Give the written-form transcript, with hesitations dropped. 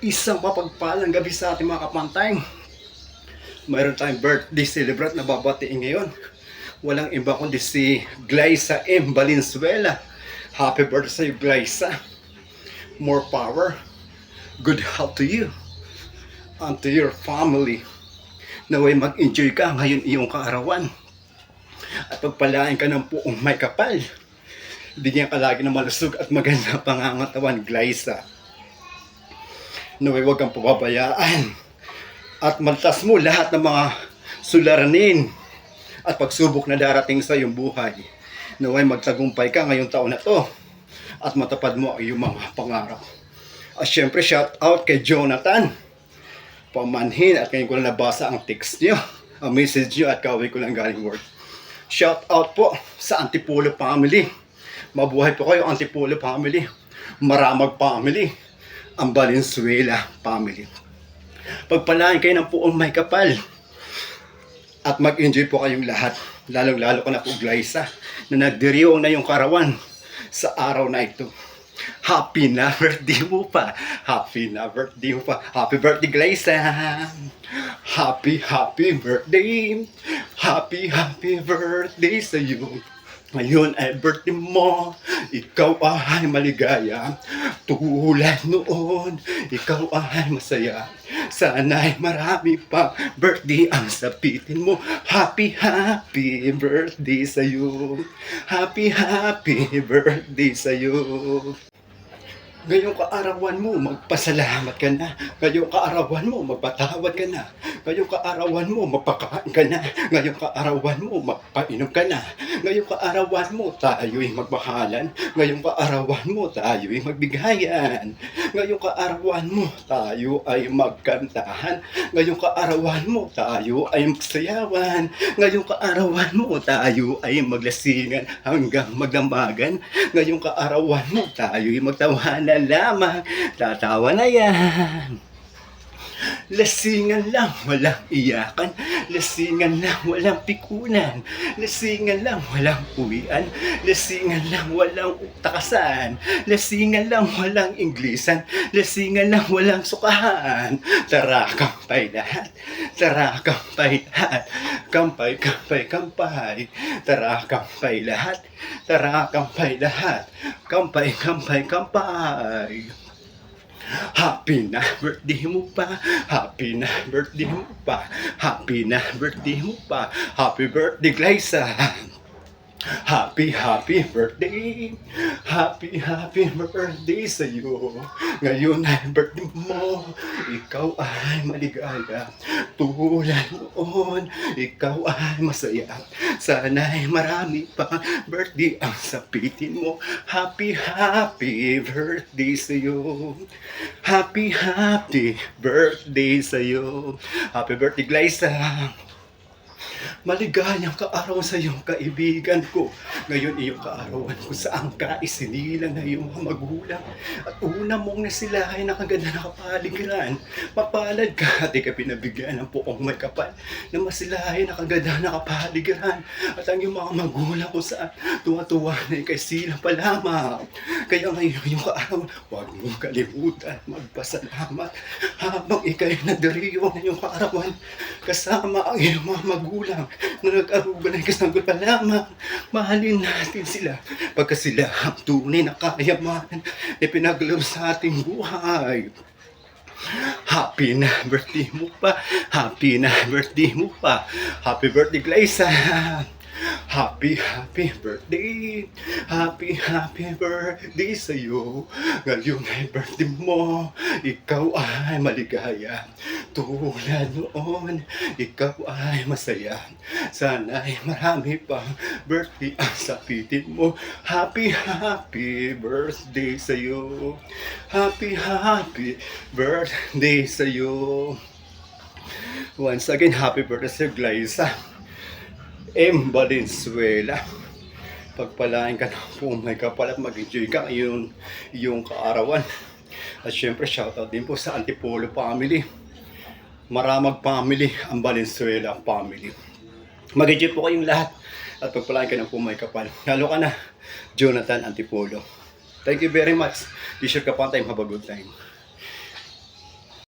Isang mapagpalang gabi sa ating mga kapantay. Mayroon tayong birthday celebrant na babatiin ngayon. Walang iba kundi si Glyza M. Valenzuela. Happy birthday, Glyza. More power. Good health to you and to your family. Naway mag-enjoy ka ngayon iyong kaarawan. At pagpalain ka ng puong may kapal. Bigyan ka lagi ng malusog at maganda pangangatawan, Glyza. Naway huwag kang pababayaan at maltas mo lahat ng mga suliranin at pagsubok na darating sa iyong buhay. Naway magtagumpay ka ngayong taon na to at matapad mo ang iyong mga pangarap. At syempre shout out kay Jonathan Pamanhin, at ngayon ko lang nabasa ang text niyo, ang message niyo, at kaway ko lang galing word. Shout out po sa Antipolo family. Mabuhay po kayo, Antipolo family. Maramag family. Ang Valenzuela family. Pagpalain kayo ng puong may kapal at mag-enjoy po kayong lahat, lalong-lalo ka na po, Glyza, na nagdiriwang na yung karawan sa araw na ito. Happy na birthday mo pa. Happy na birthday mo pa. Happy birthday, Glyza. Happy birthday. Happy birthday sa iyo. Ngayon ay birthday mo, ikaw ay maligaya. Tulad noon, ikaw ay masaya. Sana'y marami pa birthday ang sapitin mo. Happy birthday sa'yo. Happy birthday sa'yo. Ngayong kaarawan mo, magpasalamat ka na. Ngayong kaarawan mo, magpatawad ka na. Ngayong kaarawan mo, magpakain ka na. Ngayong kaarawan mo, magpainom ka na. Ngayong kaarawan mo, tayo'y magmahalan. Ngayong kaarawan mo, tayo'y magbigayan. Ngayong kaarawan mo, tayo ay magkantahan. Ngayong kaarawan mo, tayo ay magsayawan. Ngayong kaarawan mo, tayo ay maglasingan hanggang magdamagan. Ngayong kaarawan mo, tayo'y magtawanan lamang, tatawa na yan. Lasingan lang, walang iyakan. Lasingan lang, walang pikunan. Lasingan lang, walang uwian. Lasingan lang, walang takasan. Lasingan lang, walang Inglisan. Lasingan lang, walang sukahan. Tara, kampay lahat. Tara, kampay lahat. Kampay, kampay, kampay. Tara, kampay lahat. Tara, kampay lahat. Kampay, kampay, kampay. Happy na birthday mo pa. Happy na birthday mo pa. Happy na birthday mo pa. Happy birthday, Glyza. Happy birthday. Happy birthday sa iyo. Ngayon ay birthday mo, ikaw ay maligaya. Tulad noon, ikaw ay masaya. Sana'y marami pa birthday ang sapitin mo. Happy birthday sa iyo. Happy birthday sa iyo. Happy birthday, Glyza. Maligayang kaarawan sa iyong kaibigan ko. Ngayon iyong kaarawan kung saan ka isinilang na iyong mga magulang. At una mong nasilahay na kaganda na kapaligiran. Mapalad ka at ikaw pinabigyan ng puong may kapal na masilahay na kaganda na kapaligiran. At ang iyong mga magulang kung saan tuwa-tuwa na ikay sila pa lamang. Kaya ngayon iyong kaarawan, huwag mong kalimutan magpasalamat habang ikay nagdiriwang na iyong kaarawan kasama ang iyong mga magulang na nag-aruga na ikasanggot pa lamang. Mahalin natin sila pagka sila ang tunay na kayamanan na pinaglaloob sa ating buhay. Happy na birthday mo pa. Happy na birthday mo pa. Happy birthday, Glyza. Happy birthday. Happy birthday sa iyo. Ngayon ay birthday mo, ikaw ay maligaya. Tulad noon, ikaw ay masaya. Sana'y marami pang birthday ang sapitin mo. Happy birthday sa iyo. Happy birthday sa iyo. Once again, happy birthday sa Glyza M. Valenzuela. Pagpalain ka ng puong may kapal at mag-enjoy ka iyong kaarawan. At syempre shoutout din po sa Antipolo family, Maramag family, ang Valenzuela family. Mag-enjoy po kayong lahat at pagpalain ka ng puong may kapal. Lalo ka na, Jonathan Antipolo. Thank you very much. Be sure ka pa time. Have a good time.